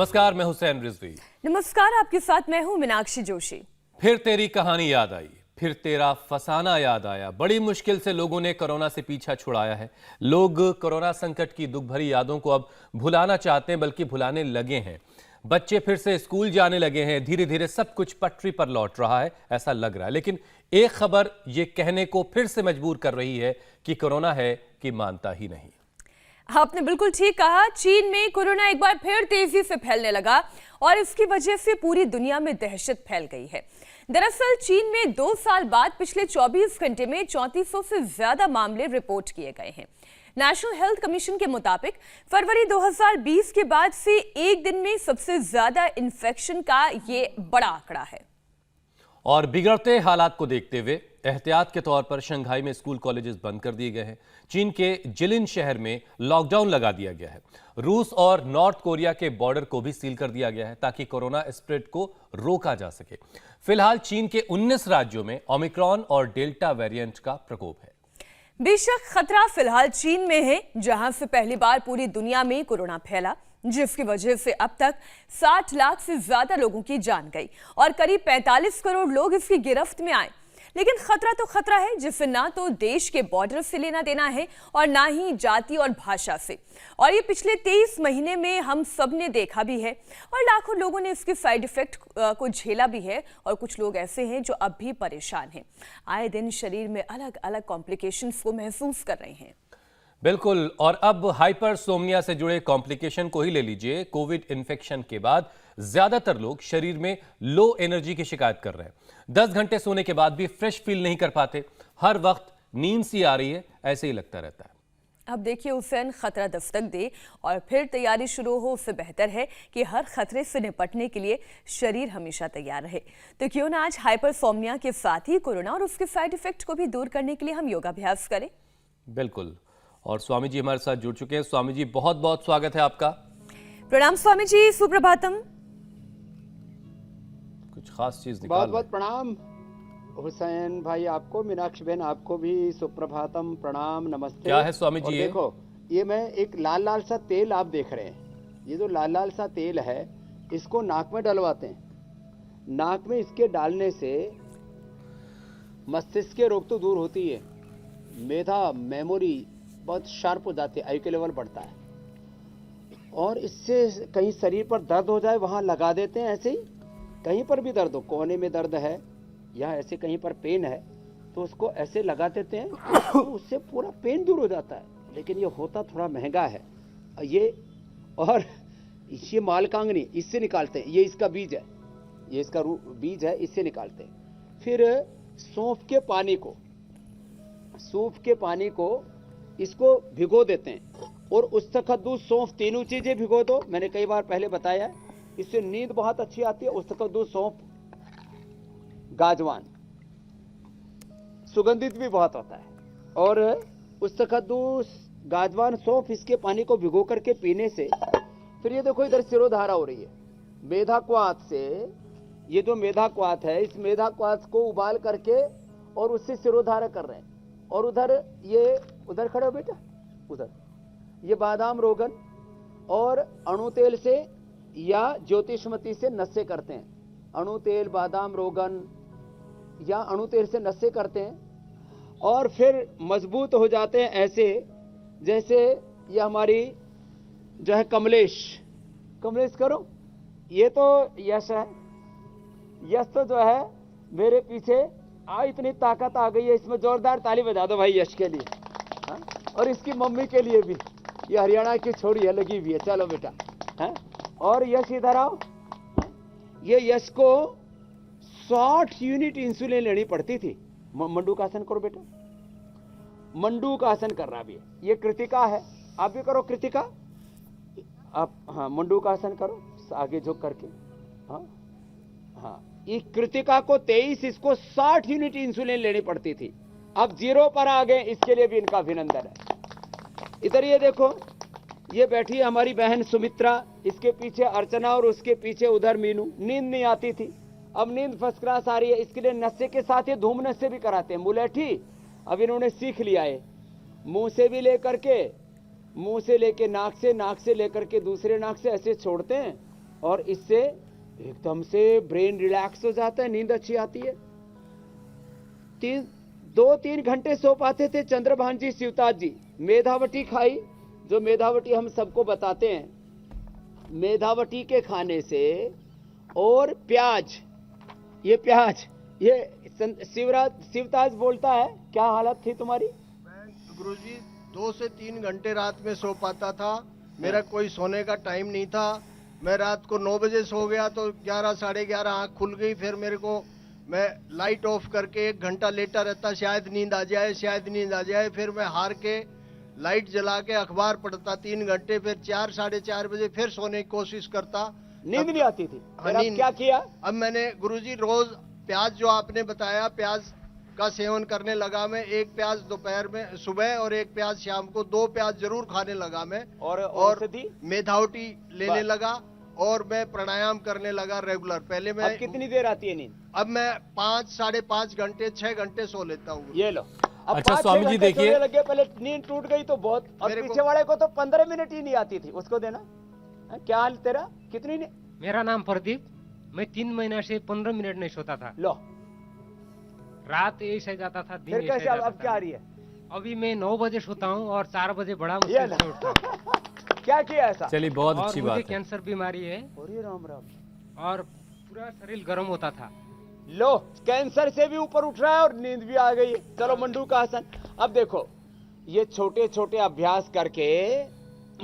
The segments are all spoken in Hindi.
नमस्कार, मैं हुसैन रिजवी। नमस्कार, आपके साथ मैं हूं मीनाक्षी जोशी। फिर तेरी कहानी याद आई, फिर तेरा फसाना याद आया। बड़ी मुश्किल से लोगों ने कोरोना से पीछा छुड़ाया है। लोग कोरोना संकट की दुख भरी यादों को अब भुलाना चाहते हैं, बल्कि भुलाने लगे हैं। बच्चे फिर से स्कूल जाने लगे हैं। धीरे धीरे सब कुछ पटरी पर लौट रहा है, ऐसा लग रहा है। लेकिन एक खबर ये कहने को फिर से मजबूर कर रही है कि कोरोना है कि मानता ही नहीं। आपने बिल्कुल ठीक कहा। चीन में कोरोना एक बार फिर तेजी से फैलने लगा और इसकी वजह से पूरी दुनिया में दहशत फैल गई है। दरअसल चीन में 2 साल बाद पिछले 24 घंटे में 3400 से ज्यादा मामले रिपोर्ट किए गए हैं। नेशनल हेल्थ कमीशन के मुताबिक फरवरी 2020 के बाद से एक दिन में सबसे ज्यादा इन्फेक्शन का ये बड़ा आंकड़ा है। और बिगड़ते हालात को देखते हुए एहतियात के तौर पर शंघाई में स्कूल कॉलेजेस बंद कर दिए गए हैं। चीन के जिलिन शहर में लॉकडाउन लगा दिया गया है। रूस और नॉर्थ कोरिया के बॉर्डर को भी सील कर दिया गया है ताकि कोरोना स्प्रेड को रोका जा सके। फिलहाल चीन के 19 राज्यों में ओमिक्रॉन और डेल्टा वेरिएंट का प्रकोप है। बेशक खतरा फिलहाल चीन में है, जहां से पहली बार पूरी दुनिया में कोरोना फैला, जिसकी वजह से अब तक 60 लाख से ज्यादा लोगों की जान गई और करीब 45 करोड़ लोग इसकी गिरफ्त में आए। लेकिन खतरा तो खतरा है, जिससे ना तो देश के बॉर्डर से लेना देना है और ना ही जाति और भाषा से। और ये पिछले 23 महीने में हम सब ने देखा भी है और लाखों लोगों ने इसके साइड इफेक्ट को झेला भी है। और कुछ लोग ऐसे हैं जो अब भी परेशान हैं, आए दिन शरीर में अलग अलग कॉम्प्लिकेशंस को महसूस कर रहे हैं। बिल्कुल। और अब हाइपरसोमनिया से जुड़े कॉम्प्लिकेशन को ही ले लीजिए। कोविड इन्फेक्शन के बाद ज्यादातर लोग शरीर में लो एनर्जी की शिकायत कर रहे हैं। 10 घंटे सोने के बाद भी फ्रेश फील नहीं कर पाते। हर वक्त नींद सी आ रही है, ऐसे ही लगता रहता है। अब देखिए हुसैन, खतरा दस्तक दे और फिर तैयारी शुरू हो, उससे बेहतर है कि हर खतरे से निपटने के लिए शरीर हमेशा तैयार रहे। तो क्यों ना आज हाइपरसोमनिया के साथ ही कोरोना और उसके साइड इफेक्ट को भी दूर करने के लिए हम योगाभ्यास करें। बिल्कुल। और स्वामी जी हमारे साथ जुड़ चुके हैं। स्वामी जी, बहुत बहुत स्वागत है आपका। प्रणाम स्वामी जी, सुप्रभातम। कुछ खास चीज निकाल बहुत बहुत प्रणाम हुसैन भाई आपको, मीनाक्षी बहन आपको भी सुप्रभातम, प्रणाम, नमस्ते। क्या है स्वामी जी? देखो, ये मैं एक लाल लाल सा तेल आप देख रहे हैं। ये जो लाल लाल सा तेल है, इसको नाक में डलवाते हैं। नाक में इसके डालने से मस्तिष्क के रोग तो दूर होती है, मेधा मेमोरी बहुत शार्प हो जाती है, आईक्यू लेवल बढ़ता है। और इससे कहीं शरीर पर दर्द हो जाए वहां लगा देते हैं। ऐसे ही कहीं पर भी दर्द हो, कोने में दर्द है या ऐसे कहीं पर पेन है, तो उसको ऐसे लगा देते हैं, तो उससे पूरा पेन दूर हो जाता है। लेकिन ये होता थोड़ा महंगा है ये। और ये मालकांगनी, इससे निकालते हैं। ये इसका बीज है, ये इसका बीज है, इससे निकालते हैं। फिर सौंफ के पानी को इसको भिगो देते हैं और उस्तकद्दू, सौंफ, तीनों चीजें भिगो दो। मैंने कई बार पहले बताया, इससे नींद बहुत अच्छी आती है। उस्तकद्दू, सौंफ, गाजवान सुगंधित भी बहुत होता है। और उस्तकद्दू, गाजवान, सौंफ, इसके पानी को भिगो करके पीने से फिर ये देखो इधर सिरोधारा हो रही है मेधा क्वाथ से। ये जो मेधा क्वाथ है, इस मेधा क्वाथ को उबाल करके और उससे सिरोधारा कर रहे हैं। और उधर खड़े हो बेटा, उधर ये बादाम रोगन और अणु तेल से या ज्योतिषमती से नस्से करते हैं। अणु तेल, बादाम रोगन या अणु तेल से नस्से करते हैं और फिर मजबूत हो जाते हैं। ऐसे जैसे ये हमारी जो है कमलेश करो, ये तो यश है। यश तो जो है मेरे पीछे इतनी ताकत आ गई है, इसमें जोरदार ताली बजा दो भाई यश के लिए। हा? और इसकी मम्मी के लिए भी, ये हरियाणा की छोड़ी है, लगी हुई है। चलो बेटा, है? और यश इधर आओ। ये यश को 60 यूनिट इंसुलिन लेनी पड़ती थी। मंडूकासन करो बेटा, मंडूकासन कर रहा भी है। ये कृतिका है, आप भी करो कृतिका। आप हाँ मंडूकासन करो, आगे झुक करके। हाँ हाँ, इस कृतिका को 23, इसको 60 यूनिट इंसुलिन लेनी पड़ती थी। अब 0 पर आ गए, इसके लिए भी इनका अभिनंदन है। इधर ये देखो, ये बैठी है हमारी बहन सुमित्रा, इसके पीछे अर्चना और उसके पीछे उधर मीनू। नींद नहीं आती थी, अब नींद फर्स्ट क्लास आ रही है। इसके लिए नशे के साथ ये धूम नशे भी कराते हैं। मुलेठी अब इन्होंने सीख लिया है, मुंह से भी लेकर के, मुंह से लेके नाक से, नाक से लेकर के दूसरे नाक से ऐसे छोड़ते हैं और इससे एकदम से ब्रेन रिलैक्स हो जाता है, नींद अच्छी आती है। 2-3 घंटे सो पाते थे चंद्रभान जी, शिवताज जी। मेधावटी खाई, जो मेधावटी हम सबको बताते हैं, मेधावटी के खाने से, और प्याज, ये प्याज, ये शिवताज बोलता है, क्या हालत थी तुम्हारी? गुरुजी 2 से 3 घंटे रात में सो पाता था, मेरा कोई सोने का टाइम नहीं था। मैं रात को 9 बजे सो गया तो 11 साढ़े 11 आँख खुल गई। फिर मेरे को, मैं लाइट ऑफ करके 1 घंटा लेटा रहता, शायद नींद आ जाए, शायद नींद आ जाए। फिर मैं हार के लाइट जला के अखबार पढ़ता 3 घंटे, फिर 4 साढ़े 4 बजे फिर सोने की कोशिश करता। नींद नहीं आती थी। फिर अब क्या किया? अब मैंने गुरुजी रोज प्याज, जो आपने बताया, प्याज का सेवन करने लगा मैं। 1 प्याज दोपहर में, सुबह, और 1 प्याज शाम को। 2 प्याज जरूर खाने लगा मैं। और मेधावटी लेने लगा, और मैं प्राणायाम करने लगा रेगुलर। पहले मैं, अब कितनी देर आती है नींद? अब मैं 5 साढ़े 5 घंटे 6 घंटे सो लेता हूँ। ये लो, अब अच्छा 5-6 स्वामी जी घंटे देखिए, सोने लगे, पहले नींद टूट गई तो बहुत, और पीछे वाले को तो 15 मिनट ही नहीं आती थी, उसको देना। क्या हाल तेरा? कितनी नींद? मेरा नाम प्रदीप, मैं 3 महीना से 15 मिनट नहीं सोता था। लो, रात ऐसे जाता था, दिन फिर ऐसे कैसे? जाता अब था। क्या आ रही है? अभी मैं 9 बजे सोता हूँ और 4 बजे बड़ा ये मुश्किल से उठता हूँ। क्या किया ऐसा? चलिए बहुत और अच्छी मुझे बात है। कैंसर बीमारी है अरे राम राम। और पूरा शरीर गर्म होता था। लो, कैंसर से भी ऊपर उठ रहा है और नींद भी आ गई है। चलो मंडू का आसन। अब देखो, ये छोटे छोटे अभ्यास करके,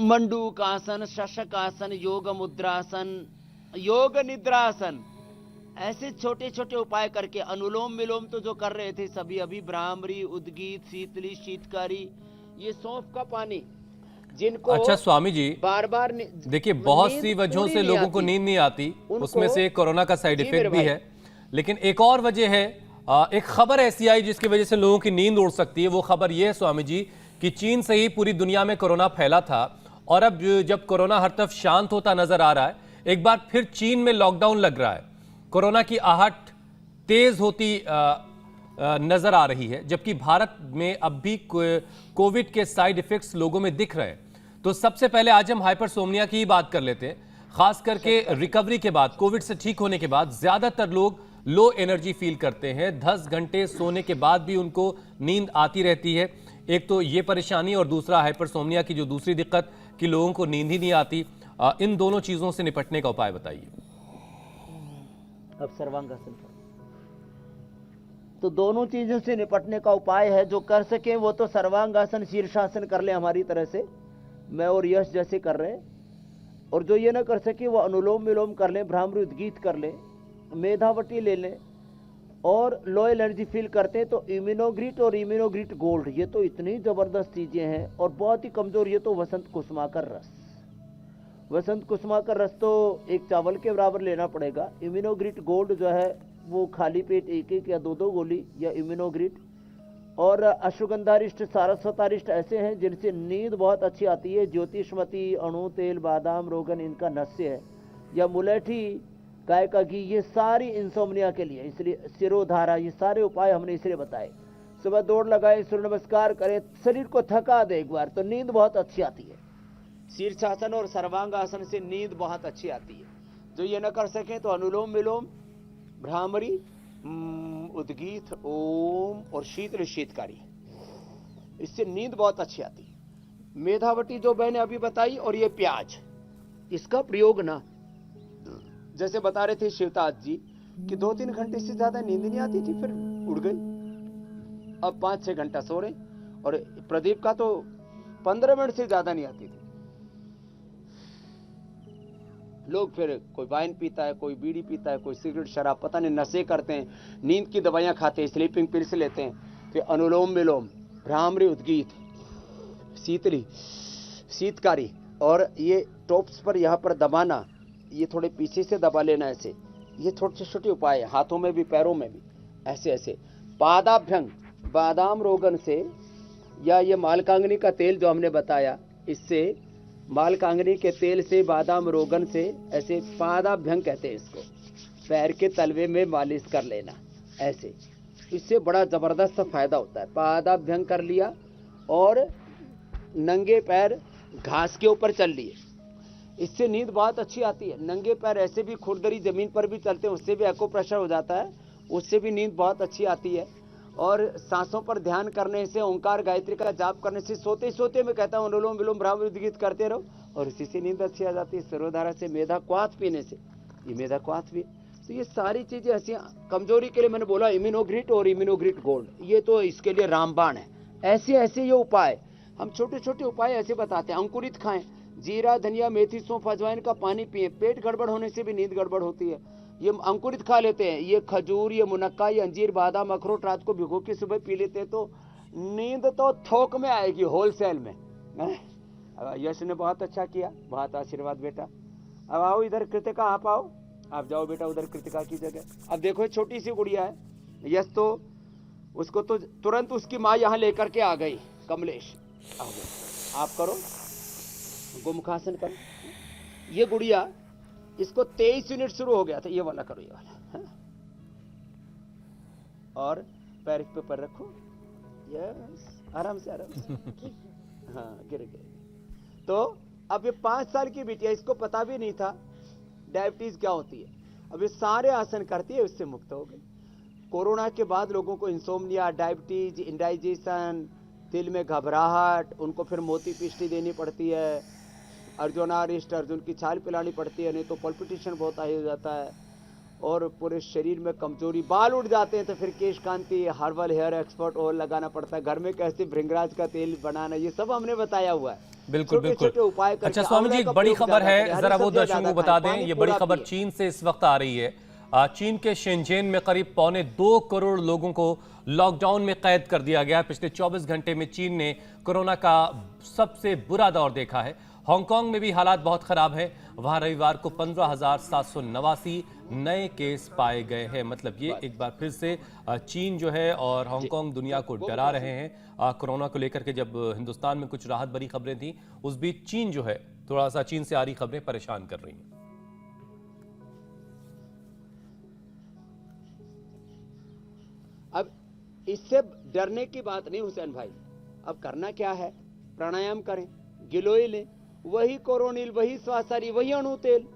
मंडू का आसन, शशक आसन, योग मुद्रासन, योग निद्रासन, ऐसे छोटे छोटे उपाय करके, अनुलोम विलोम तो जो कर रहे थे सभी, अभी भ्रामरी, उद्गीत, शीतली, शीतकारी, ये सौंफ का पानी, जिनको अच्छा स्वामी जी, बार बार देखिए बहुत सी वजहों से लोगों को नींद नहीं आती, उसमें से एक कोरोना का साइड इफेक्ट भी है। लेकिन एक और वजह है, एक खबर ऐसी आई जिसकी वजह से लोगों की नींद उड़ सकती है। वो खबर ये है स्वामी जी कि चीन से ही पूरी दुनिया में कोरोना फैला था, और अब जब कोरोना हर तरफ शांत होता नजर आ रहा है, एक बार फिर चीन में लॉकडाउन लग रहा है। कोरोना की आहट तेज होती नजर आ रही है, जबकि भारत में अब भी कोविड के साइड इफेक्ट्स लोगों में दिख रहे हैं। तो सबसे पहले आज हम हाइपरसोमनिया की ही बात कर लेते हैं। खास करके रिकवरी के बाद, कोविड से ठीक होने के बाद ज्यादातर लोग लो एनर्जी फील करते हैं। 10 घंटे सोने के बाद भी उनको नींद आती रहती है। एक तो ये परेशानी, और दूसरा हाइपरसोमनिया की जो दूसरी दिक्कत कि लोगों को नींद ही नहीं आती। इन दोनों चीजों से निपटने का उपाय बताइए। अब सर्वांगासन करो। तो दोनों चीजों से निपटने का उपाय है, जो कर सके वो तो सर्वांगासन, शीर्षासन कर ले हमारी तरह से, मैं और यश जैसे कर रहे हैं। और जो ये ना कर सके वो अनुलोम विलोम कर ले, भ्रामरी उद्गीत कर ले, मेधावटी ले लें। और लो एनर्जी फील करते हैं तो इम्यूनोग्रिट और इम्यूनोग्रिट गोल्ड, ये तो इतनी जबरदस्त चीजें हैं। और बहुत ही कमजोर, ये तो वसंत कुसुमाकर रस, वसंत कुसुमाकर रस तो 1 चावल के बराबर लेना पड़ेगा। इम्यूनोग्रिट गोल्ड जो है वो खाली पेट 1-1 या 2-2 गोली या इम्यूनोग्रिट। और अश्वगंधारिष्ट, सारस्वतारिष्ट ऐसे हैं जिनसे नींद बहुत अच्छी आती है। ज्योतिषमती, अणु तेल, बादाम, रोगन, इनका नस्य है। या मुलेठी, गाय का घी, ये सारी इंसोम्निया के लिए, इसलिए सिरोधारा, ये सारे उपाय हमने इसलिए बताए। सुबह दौड़ लगाए, सूर्य नमस्कार करें, शरीर को थका दे एक बार, तो नींद बहुत अच्छी आती है। शीर्षासन और सर्वांगासन से नींद बहुत अच्छी आती है। जो ये न कर सके तो अनुलोम विलोम, भ्रामरी, उद्गीत, ओम और शीतल शीतकारी, इससे नींद बहुत अच्छी आती है। मेधावटी जो मैंने अभी बताई, और ये प्याज, इसका प्रयोग ना, जैसे बता रहे थे शिवताज जी कि 2-3 घंटे से ज्यादा नींद नहीं आती थी, फिर उड़ गई। अब 5-6 घंटा सो रहे। और प्रदीप का तो 15 मिनट से ज्यादा नहीं आती थी। लोग फिर कोई वाइन पीता है, कोई बीड़ी पीता है, कोई सिगरेट, शराब, पता नहीं नशे करते हैं, नींद की दवाइयां खाते हैं, स्लीपिंग पिल्स लेते हैं। फिर अनुलोम विलोम, भ्रामरी उद्गीत, शीतली, शीतकारी, और ये टॉप्स पर यहाँ पर दबाना, ये थोड़े पीछे से दबा लेना ऐसे। ये छोटे छोटे उपाय है, हाथों में भी पैरों में भी, ऐसे ऐसे। पादाभ्यंग, बादाम रोगन से, या ये मालकांगनी का तेल जो हमने बताया, इससे, मालकांगनी के तेल से, बादाम रोगन से, ऐसे पादाभ्यंग कहते हैं इसको, पैर के तलवे में मालिश कर लेना ऐसे। इससे बड़ा जबरदस्त फायदा होता है। पादाभ्यंग कर लिया और नंगे पैर घास के ऊपर चल लिए। इससे नींद बहुत अच्छी आती है। नंगे पैर ऐसे भी खुरदरी जमीन पर भी चलते हैं, उससे भी एको प्रेशर हो जाता है, उससे भी नींद बहुत अच्छी आती है। और सांसों पर ध्यान करने से, ओंकार गायत्री का जाप करने से, सोते सोते मैं कहता हूँ अनुलोम विलोम भ्रामरी गीत करते रहो और इसी से नींद अच्छी आ जाती है। सरोधारा से मेधा क्वाथ पीने से, ये मेधा क्वाथ भी। तो ये सारी चीजें ऐसी कमजोरी के लिए मैंने बोला इम्यूनोग्रिट और इम्यूनोग्रिट गोल्ड, ये तो इसके लिए रामबाण है। ऐसे ऐसे ये उपाय हम छोटे छोटे उपाय ऐसे बताते हैं। अंकुरित खाएं, जीरा धनिया मेथी सौंफ अजवाइन का पानी पिए। पेट गड़बड़ होने से भी नींद गड़बड़ होती है, ये अंकुरित खा लेते हैं। ये खजूर, ये मुनक्का, ये अंजीर, बादाम, अखरोट रात को भिगो के सुबह पी लेते हैं तो नींद तो थोक में आएगी, होलसेल में। अब यश ने बहुत अच्छा किया, बहुत आशीर्वाद बेटा। अब आओ इधर कृतिका, आप आओ, आप जाओ बेटा उधर कृतिका की जगह। अब देखो छोटी सी गुड़िया है, यश तो उसको तो तुरंत उसकी माँ यहाँ लेकर के आ गई। कमलेश आओ बेटा, आप करो गोमुखासन करो। ये गुड़िया, इसको 23 यूनिट शुरू हो गया था, ये वाला करो, ये वाला। और पैर पे पैर रखो, यस, आराम से आराम से। हाँ गिर गए। तो अब ये 5 साल की बिटिया, इसको पता भी नहीं था डायबिटीज क्या होती है। अब ये सारे आसन करती है, उससे मुक्त हो गई। कोरोना के बाद लोगों को इंसोम्निया, डायबिटीज, इंडाइजेशन, दिल में घबराहट, उनको फिर मोती पिष्टी देनी पड़ती है, अर्जुनारिष्ट, अर्जुन की छाल पिलानी पड़ती है, नहीं तो पल्पिटेशन बहुत हाई हो जाता है, और पूरे शरीर में कमजोरी, बाल उड़ जाते हैं तो फिर केश कांति, हर्बल हेयर एक्सपर्ट ऑयल लगाना पड़ता है, घर में कैसे भृंगराज का तेल बनाना, ये सब हमने बताया हुआ है। बिल्कुल बिल्कुल। उपाय अच्छा स्वामी जी, एक बड़ी खबर है, जरा वो दर्शकों को बता दें। ये बड़ी खबर चीन से इस वक्त आ रही है। चीन के शेंजेन में करीब 1.25 करोड़ लोगों को लॉकडाउन में कैद कर दिया गया। पिछले 24 घंटे में चीन ने कोरोना का सबसे बुरा दौर देखा है। हांगकांग में भी हालात बहुत खराब है। वहां रविवार को 15,789 नए केस पाए गए हैं। मतलब ये एक बार फिर से चीन जो है और हांगकांग दुनिया को डरा रहे हैं कोरोना को लेकर के। जब हिंदुस्तान में कुछ राहत भरी खबरें थी, उस बीच चीन जो है, थोड़ा सा चीन से आ रही खबरें परेशान कर रही हैं। अब इससे डरने की बात नहीं हुसैन भाई। अब करना क्या है, प्राणायाम करें, गिलोय लें, वही कोरोनिल, वही स्वासारी, वही अणु तेल।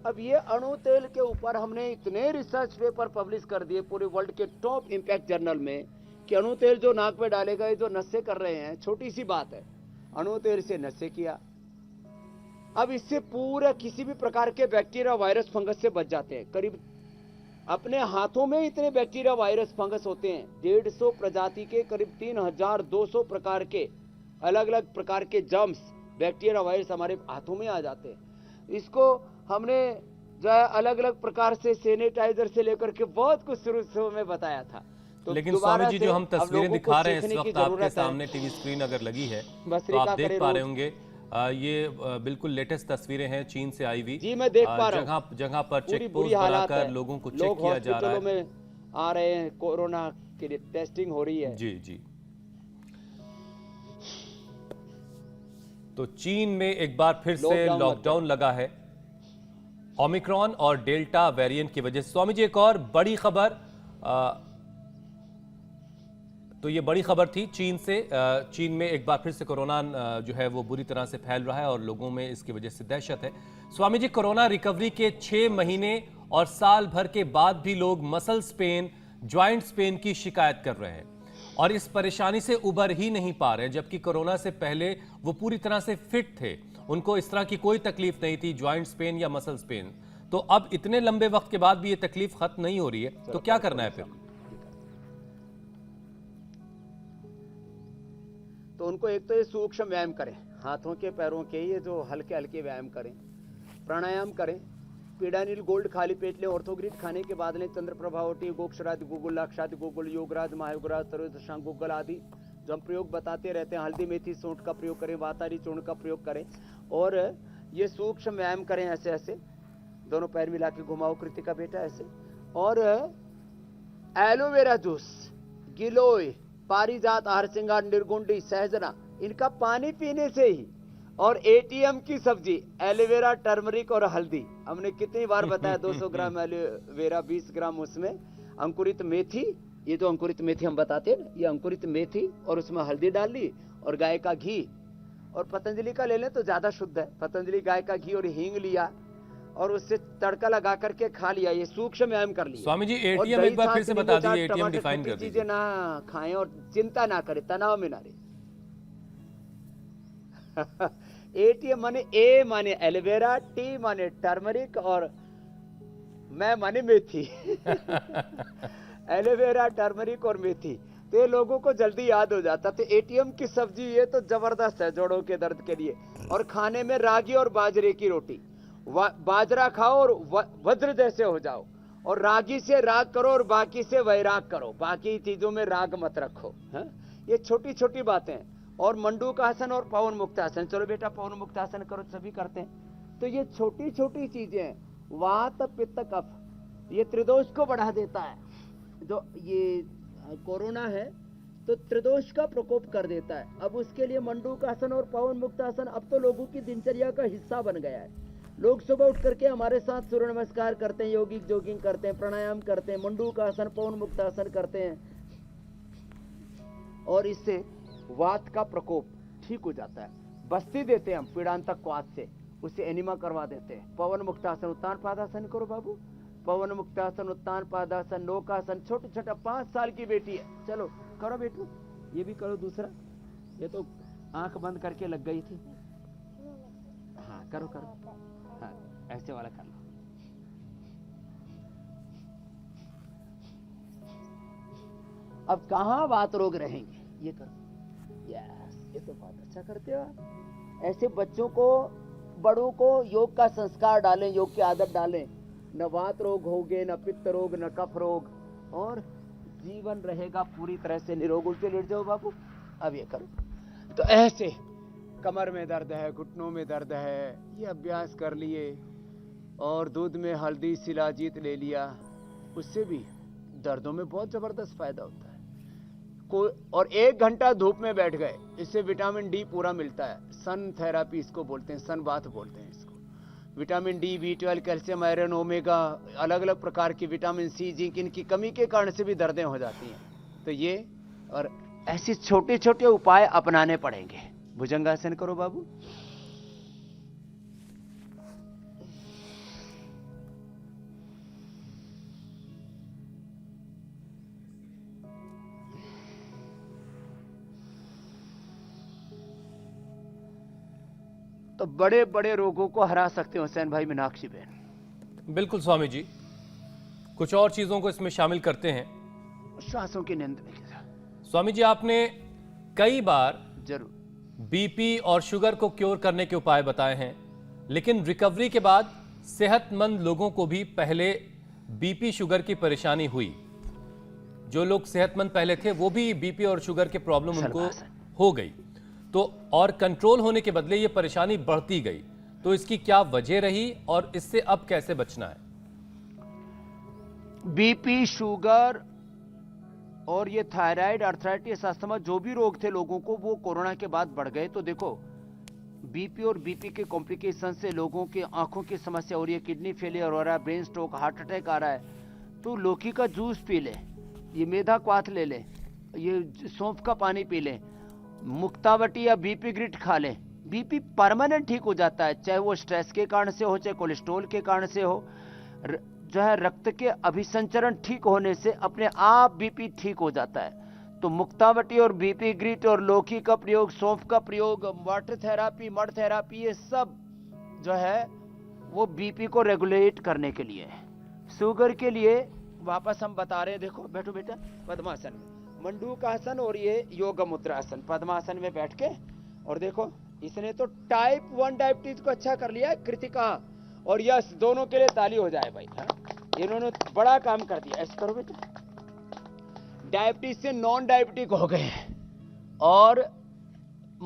अब ये अणु तेल के ऊपर हमने इतने रिसर्च पेपर पब्लिश कर दिए पूरे वर्ल्ड के टॉप इंपैक्ट जर्नल में कि अणु तेल जो नाक पे डालेगा, ये जो नशे कर रहे हैं, छोटी सी बात है, अणु तेल से नशे किया। अब इससे पूरा किसी भी प्रकार के बैक्टीरिया, वायरस, फंगस से बच जाते हैं। करीब अपने हाथों में इतने बैक्टीरिया, वायरस, फंगस होते हैं। 150 प्रजाति के करीब 3200 प्रकार के अलग अलग प्रकार के जर्म्स, बैक्टीरिया, वायरस हमारे हाथों में आ जाते हैं। इसको हमने जो है अलग अलग प्रकार से सैनिटाइजर से लेकर के बहुत कुछ शुरू में बताया था। तो लेकिन स्वामी जी, जो हम तस्वीरें दिखा रहे हैं इस वक्त आपके सामने टीवी स्क्रीन अगर लगी है तो आप देख पा रहे होंगे, ये बिल्कुल लेटेस्ट तस्वीरें हैं चीन से आई हुई। जी मैं देख पा रहा हूं, जगह पर चेक पोस्ट बनाकर लोगों को चेक किया जा रहा है। में आ रहे हैं, कोरोना के लिए टेस्टिंग हो रही है। जी जी। तो चीन में एक बार फिर से लॉकडाउन लगा है ओमिक्रॉन और डेल्टा वेरिएंट की वजह से। स्वामी जी, एक और बड़ी खबर, तो ये बड़ी खबर थी चीन से। चीन में एक बार फिर से कोरोना जो है वो बुरी तरह से फैल रहा है और लोगों में इसकी वजह से दहशत है। स्वामी जी, कोरोना रिकवरी के 6 महीने और साल भर के बाद भी लोग मसल्स पेन, ज्वाइंट्स पेन की शिकायत कर रहे हैं और इस परेशानी से उबर ही नहीं पा रहे, जबकि कोरोना से पहले वो पूरी तरह से फिट थे, उनको इस तरह की कोई तकलीफ नहीं थी, ज्वाइंट्स पेन या मसल्स पेन। तो अब इतने लंबे वक्त के बाद भी ये तकलीफ खत्म नहीं हो रही है, तो क्या करना है फिर? तो उनको एक तो ये सूक्ष्म व्यायाम करें, हाथों के पैरों के, ये जो हल्के हल्के व्यायाम करें, प्राणायाम करें, पीडानिल गोल्ड खाली पेट लें, ऑर्थोग्रिड खाने के बाद लें, चंद्र प्रभावटी, गोक्षरादि गुगुल, लाक्षादि गुगुल, योगराज, महायोगराज, सर्वदशांग गुगल आदि जो हम प्रयोग बताते रहते हैं। हल्दी मेथी सौंठ का प्रयोग करें, वातारी चूर्ण का प्रयोग करें और ये सूक्ष्म व्यायाम करें। ऐसे ऐसे दोनों पैर मिला के घुमाओ कृतिका बेटा ऐसे। और एलोवेरा जूस, गिलोय, पारिजात, हरसिंगार, निर्गुंडी, सहजना, इनका पानी पीने से ही, और एटीएम की सब्जी, एलोवेरा, टर्मरिक और हल्दी, हमने कितनी बार बताया। 200 ग्राम एलोवेरा, 20 ग्राम उसमें अंकुरित मेथी, ये जो अंकुरित मेथी हम बताते हैं, ये अंकुरित मेथी और उसमें हल्दी डाल ली और गाय का घी और पतंजलि का ले लें तो ज्यादा शुद्ध है। पतंजलि गाय का घी और हींग लिया और उससे तड़का लगा करके खा लिया, ये सूक्ष्म व्यायाम कर लिया। स्वामी जी, और एटीएम दही एक बार साथ फिर से नींबू बता चाट, दीजिए, एटीएम टमाटर, डिफाइन खट्टी कर चीजें दीजिए। ना खाएं और चिंता ना करें, तनाव में ना रहे। एटीएम माने ए माने एलोवेरा, टी माने टर्मरिक और मैं माने मेथी। एलोवेरा, टर्मरिक और मेथी, तो ये लोगों को जल्दी याद हो जाता। तो एटीएम की सब्जी ये तो जबरदस्त है जोड़ों के दर्द के लिए। और खाने में रागी और बाजरे की रोटी, बाजरा खाओ और वज्र जैसे हो जाओ, और रागी से राग करो और बाकी से वैराग करो, बाकी चीजों में राग मत रखो। है ये छोटी छोटी बातें हैं। और मंडूक आसन और पवन मुक्त आसन, चलो बेटा पवन मुक्त आसन करो, सभी करते हैं। तो ये छोटी छोटी चीजें हैं। वात पित्त कफ, ये त्रिदोष को बढ़ा देता है। जो ये कोरोना है तो त्रिदोष का प्रकोप कर देता है। अब उसके लिए मंडूक आसन और पवन मुक्त आसन अब तो लोगों की दिनचर्या का हिस्सा बन गया है। लोग सुबह उठ करके हमारे साथ सूर्य नमस्कार करते हैं, योगिक जॉगिंग करते हैं, प्राणायाम करते हैं, मंडूक आसन, पवन मुक्त आसन करते हैं, और इससे वात का प्रकोप ठीक हो जाता है। बस्ती देते हैं हम पीड़ांतक वात से, उसे एनिमा करवा देते हैं। पवन मुक्त आसन, उत्तान पादासन करो बाबू, पवन मुक्त आसन, उत्तान पादासन, नौकासन। छोटे छोटा 5 साल की बेटी है, चलो करो बेटू, ये भी करो दूसरा। ये तो आंख बंद करके लग गई थी। हाँ करो करो, हाँ ऐसे वाला कर लो। अब कहाँ वात रोग रहेंगे, ये करो। यस, ये तो बहुत अच्छा करते हो आप। ऐसे बच्चों को, बड़ों को योग का संस्कार डालें, योग की आदत डालें। न वात रोग होगे, न पित्त रोग, न कफ रोग, और जीवन रहेगा पूरी तरह से निरोग। उल्टे लेट जाओ बाबू, अब ये करो। तो ऐसे कमर में दर्द है, घुटनों में दर्द है, ये अभ्यास कर लिए, और दूध में हल्दी शिलाजीत ले लिया, उससे भी दर्दों में बहुत जबरदस्त फायदा होता है। और 1 घंटा धूप में बैठ गए, इससे विटामिन डी पूरा मिलता है। सन थेरापी इसको बोलते हैं, सन बाथ बोलते हैं इसको। Vitamin D, B12, calcium, iron, omega, अलग अलग प्रकार की विटामिन सी, जिंक, इनकी कमी के कारण से भी दर्दें हो जाती हैं। तो ये और ऐसे छोटे छोटे उपाय अपनाने पड़ेंगे। भुजंगासन करो बाबू, तो बड़े बड़े रोगों को हरा सकते हो हुसैन भाई, मीनाक्षी बहन। बिल्कुल स्वामी जी, कुछ और चीजों को इसमें शामिल करते हैं। श्वासों की नियंत्रण के साथ। स्वामी जी, आपने कई बार जरूर बीपी और शुगर को क्योर करने के उपाय बताए हैं, लेकिन रिकवरी के बाद सेहतमंद लोगों को भी पहले बीपी शुगर की परेशानी हुई। जो लोग सेहतमंद पहले थे वो भी बीपी और शुगर के प्रॉब्लम उनको हो गई, तो और कंट्रोल होने के बदले ये परेशानी बढ़ती गई। तो इसकी क्या वजह रही और इससे अब कैसे बचना है? बीपी, शुगर और ये थायराइड, अर्थराइटिस, अस्थमा, जो भी रोग थे लोगों को, वो कोरोना के बाद बढ़ गए। तो देखो, बीपी और बीपी के कॉम्प्लिकेशन से लोगों के आंखों की समस्या हो रही है, किडनी फेलियर हो रहा है, ब्रेन स्ट्रोक, हार्ट अटैक आ रहा है। तो लौकी का जूस पी ले, ये मेधा क्वाथ ले ले, ये सौंफ का पानी पी ले, मुक्तावटी या बीपी ग्रिट खा ले। बीपी परमानेंट ठीक हो जाता है, चाहे वो स्ट्रेस के कारण से हो, चाहे कोलेस्ट्रॉल के कारण से हो। जो है रक्त के अभिसंचरण ठीक होने से अपने आप बीपी ठीक हो जाता है। तो मुक्तावटी और बीपी ग्रिट और लौकी का प्रयोग, सौंफ का प्रयोग, वाटर थेरापी, मड थेरापी, ये सब जो है वो बीपी को रेगुलेट करने के लिए है। शुगर के लिए वापस हम बता रहे हैं, देखो बैठो बेटा, पद्मासन में मंडूक आसन और ये योग मुद्रासन। पद्मासन में बैठ के, और देखो इसने तो टाइप 1 डायबिटीज को अच्छा कर लिया है, कृतिका और यश दोनों के लिए ताली हो जाए भाई। हाँ, इन्होंने बड़ा काम कर दिया। ऐसे करो बेटा, डायबिटीज से नॉन डायबिटिक हो गए। और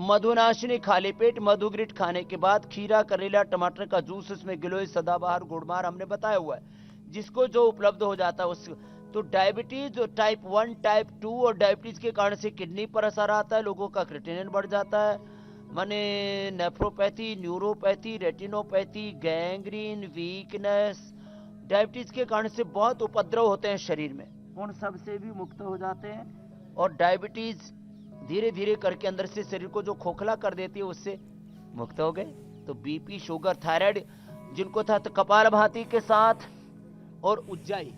मधुनाशिनी खाली पेट, मधुग्रिट खाने के बाद खीरा, करेला, टमाटर का जूस, इसमें गिलोय, सदाबहार, गुड़मार हमने बताया हुआ है, जिसको जो उपलब्ध हो जाता है उस। तो डायबिटीज टाइप 1, टाइप 2 और डायबिटीज के कारण से किडनी पर असर आता है, लोगों का क्रिएटिनिन बढ़ जाता है, माने nephropathy, neuropathy, retinopathy, gangrene, weakness. Diabetes के कारण से बहुत उपद्रव होते हैं शरीर में, उन सब से भी मुक्त हो जाते हैं। और डायबिटीज धीरे धीरे करके अंदर से शरीर को जो खोखला कर देती है उससे मुक्त हो गए। तो बीपी, शुगर, थायराइड जिनको था, तो कपालभाति के साथ और उज्जाई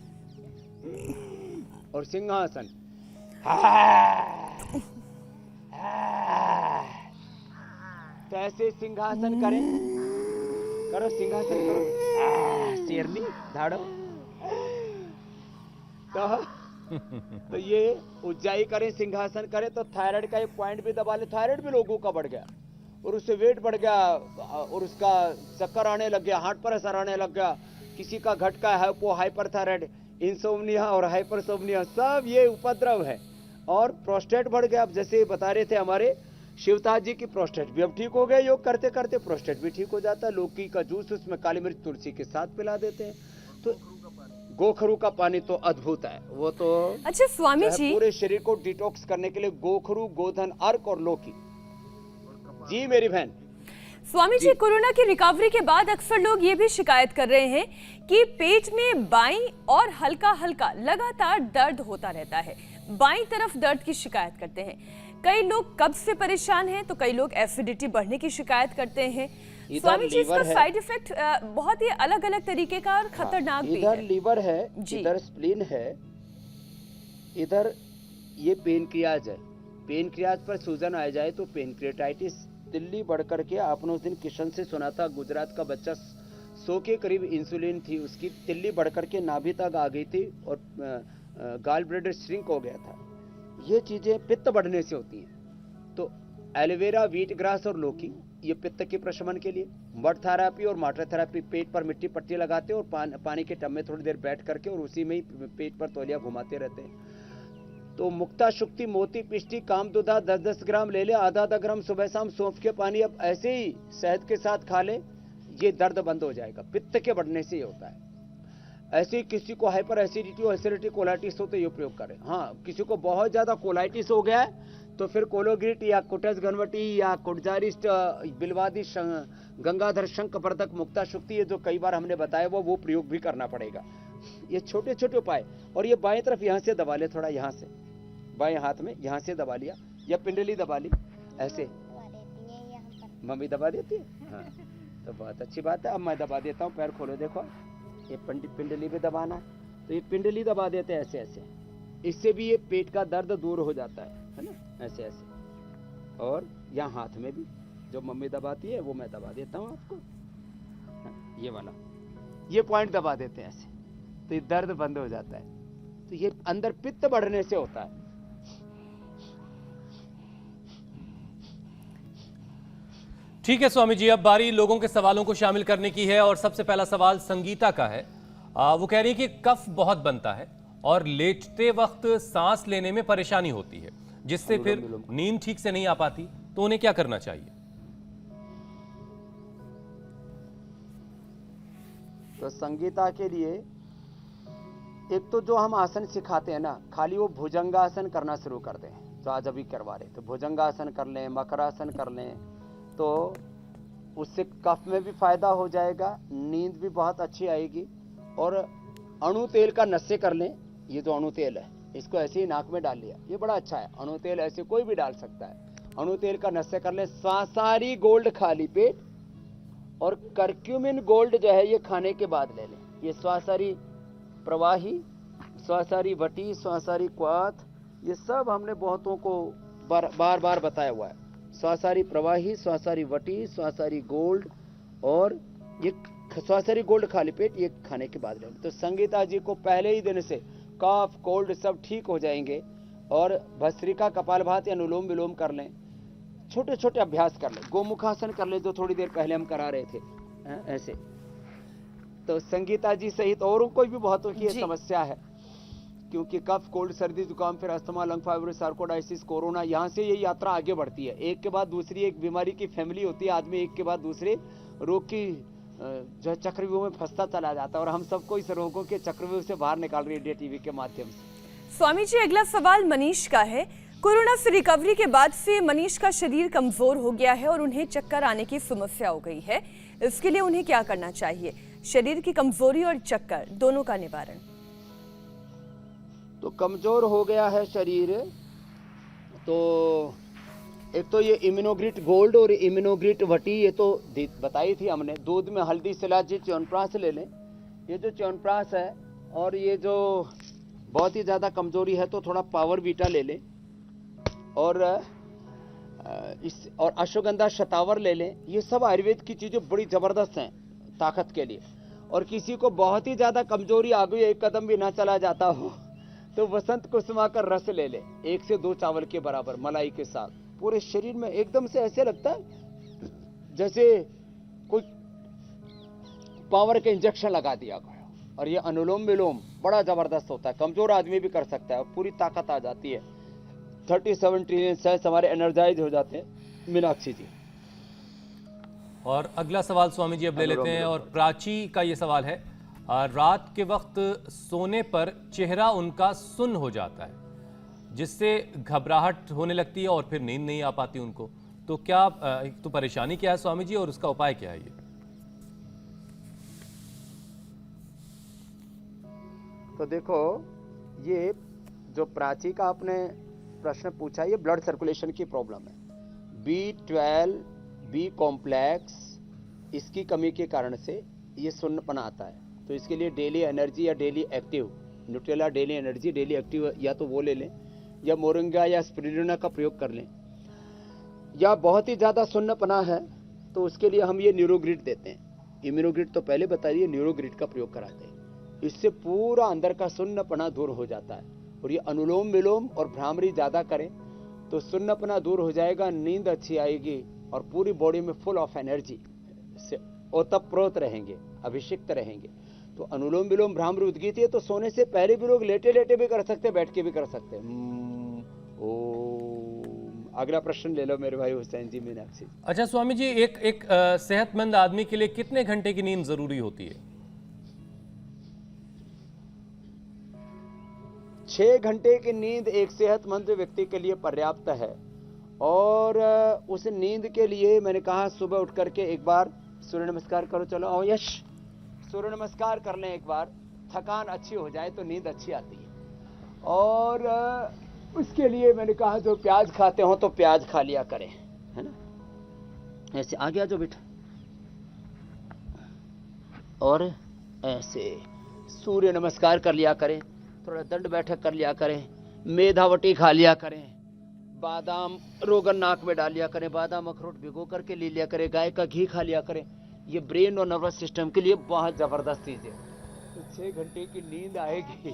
और सिंहासन। तो ऐसे सिंहासन करें, करो सिंहासन करो, शेरनी धाड़ो। तो ये उज्जाई करें, सिंहासन करें। तो थायराइड का एक पॉइंट भी दबा ले। थायराइड भी लोगों का बढ़ गया और उससे वेट बढ़ गया और उसका चक्कर आने लग गया, हार्ट पर असर आने लग गया। किसी का घटका है वो हाइपरथायराइड, इंसोम्निया और हाइपरसोम्निया, सब ये उपद्रव है। और प्रोस्टेट बढ़ गया। अब जैसे बता रहे थे हमारे शिवताज जी की प्रोस्टेट भी अब ठीक हो गए। योग करते करते प्रोस्टेट भी ठीक हो जाता है। लौकी का जूस, उसमें काली मिर्च तुलसी के साथ पिला देते हैं। तो गोखरू का पानी तो अद्भुत है वो तो। अच्छा स्वामी जी, पूरे शरीर को डिटॉक्स करने के लिए गोखरू, गोधन, अर्क और लौकी। जी मेरी बहन। स्वामी जी, कोरोना की रिकवरी के बाद अक्सर लोग ये भी शिकायत कर रहे हैं कि पेट में बाईं और हल्का हल्का लगातार दर्द होता रहता है। बाईं तरफ दर्द की शिकायत करते हैं। कई लोग कब्ज से परेशान हैं, तो कई लोग एसिडिटी बढ़ने की शिकायत करते हैं। स्वामी जी, इसका साइड इफेक्ट बहुत ही अलग अलग तरीके का और खतरनाक भी है। इधर लीवर है, इधर स्प्लीन है, इधर ये पेनक्रियाज है। पेनक्रियाज पर सूजन आ जाए तो पेनक्रियाटाइटिस। दिल्ली बढ़ करके आपने उस दिन किशन से सुना था, गुजरात का बच्चा 100 के करीब इंसुलिन थी उसकी, तिल्ली बढ़ करके नाभि तक आ गई थी और गाल ब्लैडर श्रिंक हो गया था। ये चीजें पित्त बढ़ने से होती हैं। तो एलोवेरा, व्हीट ग्रास और लौकी ये पित्त के प्रशमन के लिए। मड थेरापी और वाटर थेरापी, पेट पर मिट्टी पट्टी लगाते हैं और पानी के टब में थोड़ी देर बैठ करके और उसी में ही पेट पर तौलिया घुमाते रहते हैं। तो मुक्ता, शुक्ति, मोती, पिष्टी, कामदुधा 10-10 ग्राम ले ले, आधा ग्राम सुबह शाम सौंफ के पानी अब ऐसे ही शहद के साथ खा ले, ये दर्द बंद हो जाएगा। पित्त के बढ़ने से ये होता है। ऐसे ही किसी को हाइपर एसिडिटी और एसिडिटी कोलाइटिस हो तो ये प्रयोग करें। हाँ, किसी को बहुत ज्यादा कोलाइटिस हो गया है तो फिर कोलोग्रिट या कुटस घनवटी या कुटजारिस्ट, बिलवादी, गंगाधर, शंखवर्धक, मुक्ता, शुक्ति, ये जो कई बार हमने बताया वो प्रयोग भी करना पड़ेगा। ये छोटे छोटे उपाय। और ये बाएं तरफ यहाँ से दबा ले, थोड़ा यहाँ से बाएं हाथ में यहाँ से दबा लिया या पिंडली दबा ली, ऐसे मम्मी दबा देती है। हाँ, तो बहुत अच्छी बात है। अब मैं दबा देता हूँ, पैर खोलो, देखो ये पिंडली भी दबाना है। तो ये पिंडली दबा देते हैं ऐसे ऐसे, इससे भी ये पेट का दर्द दूर हो जाता है ना, ऐसे ऐसे। और यहाँ हाथ में भी जो मम्मी दबाती है वो मैं दबा देता हूँ आपको। हाँ, ये वाला, ये पॉइंट दबा देते हैं ऐसे, तो ये दर्द बंद हो जाता है। तो ये अंदर पित्त बढ़ने से होता है। ठीक है स्वामी जी, अब बारी लोगों के सवालों को शामिल करने की है और सबसे पहला सवाल संगीता का है। वो कह रही है कि कफ बहुत बनता है और लेटते वक्त सांस लेने में परेशानी होती है, जिससे फिर नींद ठीक से नहीं आ पाती, तो उन्हें क्या करना चाहिए? तो संगीता के लिए एक तो जो हम आसन सिखाते हैं ना, खाली वो भुजंगासन करना शुरू कर दें। तो आज अभी करवा रहे तो भुजंगासन कर लें, मकरासन कर लें, तो उससे कफ में भी फायदा हो जाएगा, नींद भी बहुत अच्छी आएगी। और अणु तेल का नशे कर लें। ये जो अणु तेल है इसको ऐसे ही नाक में डाल लिया, ये बड़ा अच्छा है। अणु तेल ऐसे कोई भी डाल सकता है। अणु तेल का नशे कर लें। सांसारी गोल्ड खाली पेट और करक्यूमिन गोल्ड जो है ये खाने के बाद ले लें। ये स्वासारी प्रवाही, स्वासारी वटी, स्वासारी क्वाथ, ये सब हमने बहुतों को बार बार बताया हुआ है। स्वासारी प्रवाही, स्वासारी वटी, स्वासारी गोल्ड और ये स्वासारी गोल्ड खाली पेट, ये खाने के बाद लें। तो संगीता जी को पहले ही दिन से कफ, कोल्ड सब ठीक हो जाएंगे। और भस्त्रिका, कपालभाति, अनुलोम विलोम कर लें। छोटे छोटे अभ्यास कर लें। गोमुखासन कर लें जो थोड़ी देर पहले हम करा रहे थे, ऐसे। तो संगीता जी सहित औरों को भी बहुतों की ये समस्या है, क्योंकि कफ, कोल्ड, सर्दी, जुकाम, फिर अस्थमा, लंग फाइब्रोसिस, सार्कोइडाइसिस, कोरोना, यहाँ से ये यात्रा आगे बढ़ती है। एक के बाद दूसरी एक बीमारी की फैमिली होती है। आदमी एक के बाद दूसरे रोग की जो चक्रव्यूह में फंसता चला जाता है और हम सबको इस रोगों के चक्रव्यूह से बाहर निकाल रही है इंडिया टीवी के माध्यम से। स्वामी जी, अगला सवाल मनीष का है। कोरोना से रिकवरी के बाद से मनीष का शरीर कमजोर हो गया है और उन्हें चक्कर आने की समस्या हो गई है। इसके लिए उन्हें क्या करना चाहिए? शरीर की कमजोरी और चक्कर दोनों का निवारण। तो कमजोर हो गया है शरीर, तो एक तो ये इम्यूनोग्रिट गोल्ड और इम्यूनोग्रिट वटी, ये तो बताई थी हमने। दूध में हल्दी शिलाजी च्यवनप्राश ले लें। ये जो च्यवनप्राश है और ये जो बहुत ही ज़्यादा कमजोरी है तो थोड़ा पावर बीटा ले लें, और अश्वगंधा शतावर ले लें। ये सब आयुर्वेद की चीज़ें बड़ी ज़बरदस्त हैं ताकत के लिए। और किसी को बहुत ही ज़्यादा कमजोरी आ गई, एक कदम भी ना चला जाता हो, तो वसंत कुसुमा का रस ले ले, 1 से 2 चावल के बराबर मलाई के साथ। पूरे शरीर में एकदम से ऐसे लगता है जैसे कोई पावर के इंजेक्शन लगा दिया गया। और ये अनुलोम विलोम बड़ा जबरदस्त होता है, कमजोर आदमी भी कर सकता है, पूरी ताकत आ जाती है। 37 ट्रिलियन सेल्स हमारे एनर्जाइज हो जाते हैं। मीनाक्षी जी, और अगला सवाल स्वामी जी अब ले लेते हैं, और प्राची का ये सवाल है, रात के वक्त सोने पर चेहरा उनका सुन्न हो जाता है, जिससे घबराहट होने लगती है और फिर नींद नहीं आ पाती उनको। तो क्या तो परेशानी क्या है स्वामी जी, और उसका उपाय क्या है? ये तो देखो, ये जो प्राची का आपने प्रश्न पूछा, ये ब्लड सर्कुलेशन की प्रॉब्लम है। B12, B कॉम्प्लेक्स, इसकी कमी के कारण से ये सुन्नपना आता है। तो इसके लिए डेली एनर्जी या daily active, Nutrela daily energy daily active, या तो वो ले लें, या मोरिंगा या स्पिरुलिना का प्रयोग कर लें। या बहुत ही ज़्यादा सुन्नपना है तो उसके लिए हम ये न्यूरोग्रिड देते हैं। इम्यूनोग्रिड तो पहले बताइए, न्यूरोग्रिड का प्रयोग कराते हैं। इससे पूरा अंदर का सुन्नपना दूर हो जाता है। और ये अनुलोम विलोम और भ्रामरी ज़्यादा करें तो सुन्नपना दूर हो जाएगा, नींद अच्छी आएगी और पूरी बॉडी में फुल ऑफ एनर्जी से ओतप्रोत रहेंगे, अभिषिक्त रहेंगे। तो अनुलोम विलोम भ्रामरी उद्गीत है, तो सोने से पहले भी लोग लेटे लेटे भी कर सकते हैं, बैठ के भी कर सकते हैं। ओम। अगला प्रश्न ले लो मेरे भाई हुसैन जी, मीनाक्षी। अच्छा स्वामी जी, एक सेहतमंद आदमी के लिए कितने घंटे की नींद जरूरी होती है? 6 घंटे की नींद एक सेहतमंद व्यक्ति के लिए पर्याप्त है। और उस नींद के लिए मैंने कहा सुबह उठ करके एक बार सूर्य नमस्कार करो। चलो आओ यश, सूर्य नमस्कार कर लें एक बार, थकान अच्छी हो जाए तो नींद अच्छी आती है। और उसके लिए मैंने कहा जो प्याज खाते हो तो प्याज खा लिया करें, है ना। ऐसे आगे आ जाओ बेटा, और ऐसे सूर्य नमस्कार कर लिया करें, थोड़ा दंड बैठक कर लिया करें, मेधावटी खा लिया करें, बादाम रोगन नाक में डाल लिया करें, बादाम अखरोट भिगो करके ले लिया करें, गाय का घी खा लिया करें। ये ब्रेन और नर्वस सिस्टम के लिए बहुत जबरदस्त चीज है। तो 6 घंटे की नींद आएगी।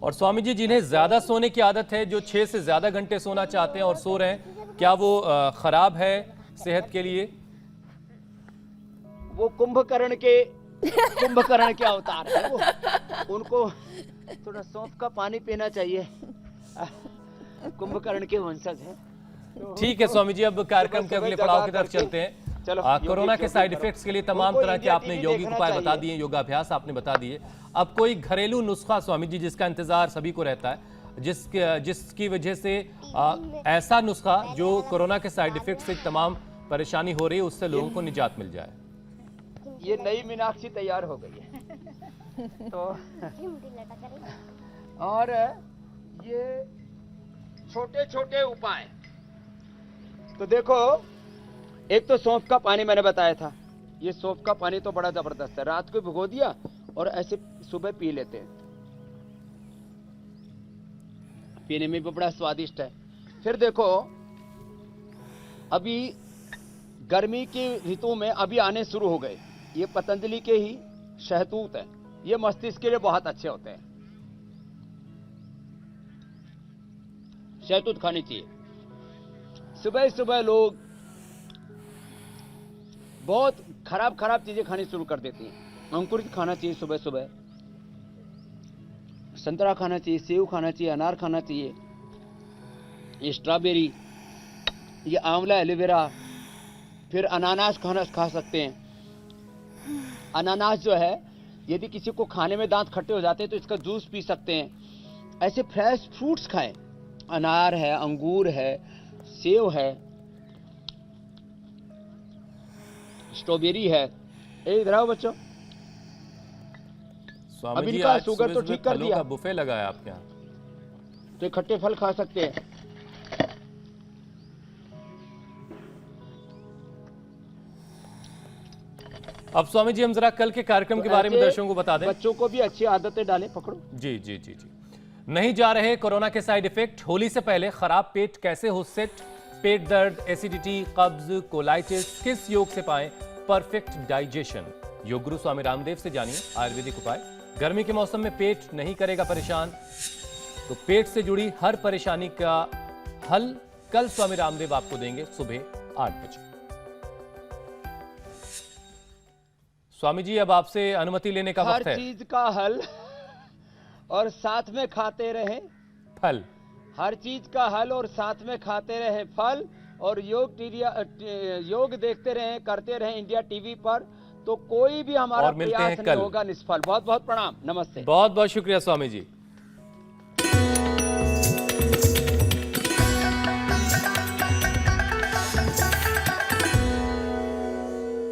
और स्वामी जी, जिन्हें ज्यादा सोने की आदत है, जो 6 से ज्यादा घंटे सोना चाहते हैं और सो रहे हैं, क्या वो खराब है सेहत के लिए? वो कुंभकर्ण के अवतार है वो। उनको थोड़ा सौंफ का पानी पीना चाहिए। कुंभकर्ण के वंशज है। ठीक है स्वामी जी, अब कार्यक्रम के अगले पड़ाव की तरफ चलते हैं। कोरोना के साइड इफेक्ट्स के लिए तमाम तरह के आपने यौगिक उपाय बता दिए, योगाभ्यास आपने बता दिए। अब कोई घरेलू नुस्खा स्वामी जी जिसका इंतजार सभी को रहता है, जिसकी वजह से ऐसा नुस्खा जो कोरोना के साइड इफेक्ट से तमाम परेशानी हो रही है उससे लोगों को निजात मिल जाए? ये नई मीनाक्षी तैयार हो गई है। तो और ये छोटे छोटे उपाय, तो देखो, एक तो सौंफ का पानी मैंने बताया था। ये सौंफ का पानी तो बड़ा जबरदस्त है, रात को भिगो दिया और ऐसे सुबह पी लेते हैं, पीने में भी बड़ा स्वादिष्ट है। फिर देखो, अभी गर्मी की ऋतु में अभी आने शुरू हो गए, ये पतंजलि के ही शहतूत है, ये मस्तिष्क के लिए बहुत अच्छे होते हैं। शहतूत खानी चाहिए। सुबह सुबह लोग बहुत खराब खराब चीजें खानी शुरू कर देती हैं। अंकुरित खाना चाहिए सुबह सुबह, संतरा खाना चाहिए, सेव खाना चाहिए, अनार खाना चाहिए, ये स्ट्रॉबेरी, ये आंवला, एलोवेरा। फिर अनानास खा सकते हैं। अनानास जो है, यदि किसी को खाने में दांत खट्टे हो जाते हैं तो इसका जूस पी सकते हैं। ऐसे फ्रेश फ्रूट्स खाएं, अनार है, अंगूर है, सेव है, स्ट्रॉबेरी है। इधर आओ बच्चों, स्वामी अभी जी, इनका आज शुगर तो ठीक कर फलों दिया, का बुफे लगा है आपके यहाँ। तो खट्टे फल खा सकते हैं। अब स्वामी जी हम जरा कल के कार्यक्रम के बारे में ऐसे दर्शकों को बता दें। बच्चों को भी अच्छी आदतें डालें। पकड़ो। जी जी जी जी। नहीं जा रहे कोरोना के साइड इफेक्ट। होली से पहले खराब पेट कैसे हो सेट? पेट दर्द, एसिडिटी, कब्ज, कोलाइटिस किस योग से पाएं परफेक्ट डाइजेशन? योग गुरु स्वामी रामदेव से जानिए आयुर्वेदिक उपाय। गर्मी के मौसम में पेट नहीं करेगा परेशान, तो पेट से जुड़ी हर परेशानी का हल कल स्वामी रामदेव आपको देंगे सुबह 8 बजे। स्वामी जी अब आपसे अनुमति लेने का वक्त हर है। चीज का हल और साथ में खाते रहें फल। हर चीज का हल और साथ में खाते रहें फल। और योग देखते रहें, करते रहें इंडिया टीवी पर, तो कोई भी हमारा और मिलते प्रयास हैं नहीं कल। होगा निष्फल। बहुत बहुत प्रणाम, नमस्ते। बहुत बहुत शुक्रिया स्वामी जी।